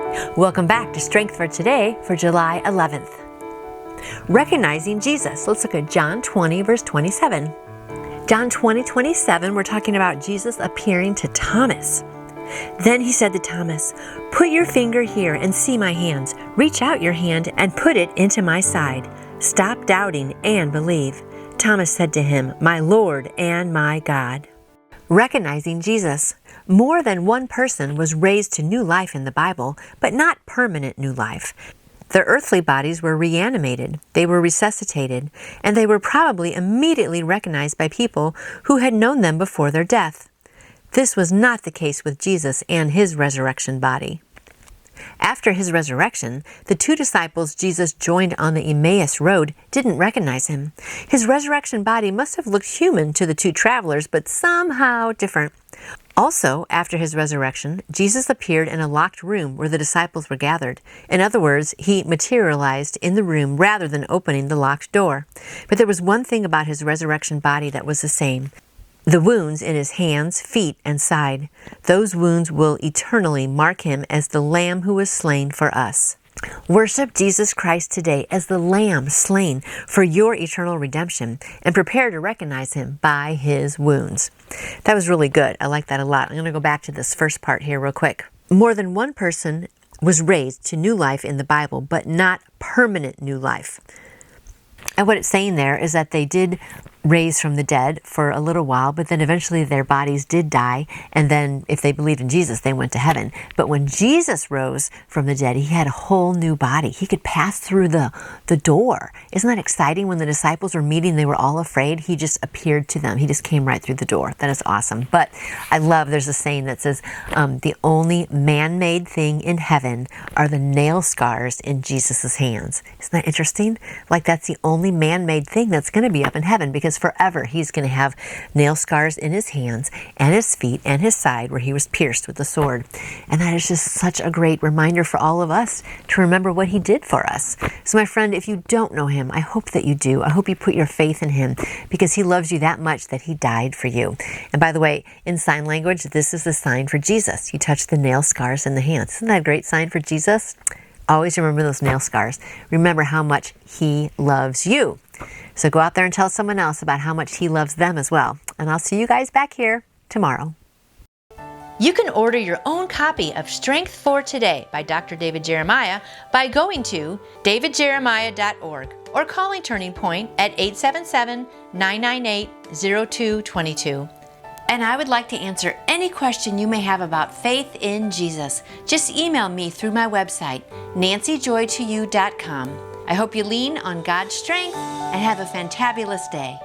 Welcome back to Strength for Today for July 11th. Recognizing Jesus. Let's look at John 20, verse 27. John 20:27, we're talking about Jesus appearing to Thomas. Then he said to Thomas, "Put your finger here and see my hands. Reach out your hand and put it into my side. Stop doubting and believe." Thomas said to him, "My Lord and my God." Recognizing Jesus. More than one person was raised to new life in the Bible, but not permanent new life. Their earthly bodies were reanimated, they were resuscitated, and they were probably immediately recognized by people who had known them before their death. This was not the case with Jesus and his resurrection body. After his resurrection, the two disciples Jesus joined on the Emmaus road didn't recognize him. His resurrection body must have looked human to the two travelers, but somehow different. Also, after his resurrection, Jesus appeared in a locked room where the disciples were gathered. In other words, he materialized in the room rather than opening the locked door. But there was one thing about his resurrection body that was the same. The wounds in his hands, feet, and side. Those wounds will eternally mark him as the Lamb who was slain for us. Worship Jesus Christ today as the Lamb slain for your eternal redemption, and prepare to recognize him by his wounds. That was really good. I like that a lot. I'm going to go back to this first part here real quick. More than one person was raised to new life in the Bible, but not permanent new life. And what it's saying there is that they did raise from the dead for a little while, but then eventually their bodies did die, and then if they believed in Jesus, they went to heaven. But when Jesus rose from the dead, he had a whole new body. He could pass through the door. Isn't that exciting? When the disciples were meeting, they were all afraid. He just appeared to them. He just came right through the door. That is awesome. But I love, there's a saying that says, the only man-made thing in heaven are the nail scars in Jesus' hands. Isn't that interesting? Like that's the only man-made thing that's going to be up in heaven, because forever he's going to have nail scars in his hands and his feet and his side where he was pierced with the sword. And that is just such a great reminder for all of us to remember what he did for us. So my friend, if you don't know him, I hope that you do. I hope you put your faith in him, because he loves you that much that he died for you. And by the way, in sign language, this is the sign for Jesus. You touch the nail scars in the hands. Isn't that a great sign for Jesus? Always remember those nail scars. Remember how much he loves you. So go out there and tell someone else about how much he loves them as well. And I'll see you guys back here tomorrow. You can order your own copy of Strength for Today by Dr. David Jeremiah by going to davidjeremiah.org or calling Turning Point at 877-998-0222. And I would like to answer any question you may have about faith in Jesus. Just email me through my website, nancyjoytoyou.com. I hope you lean on God's strength and have a fantabulous day.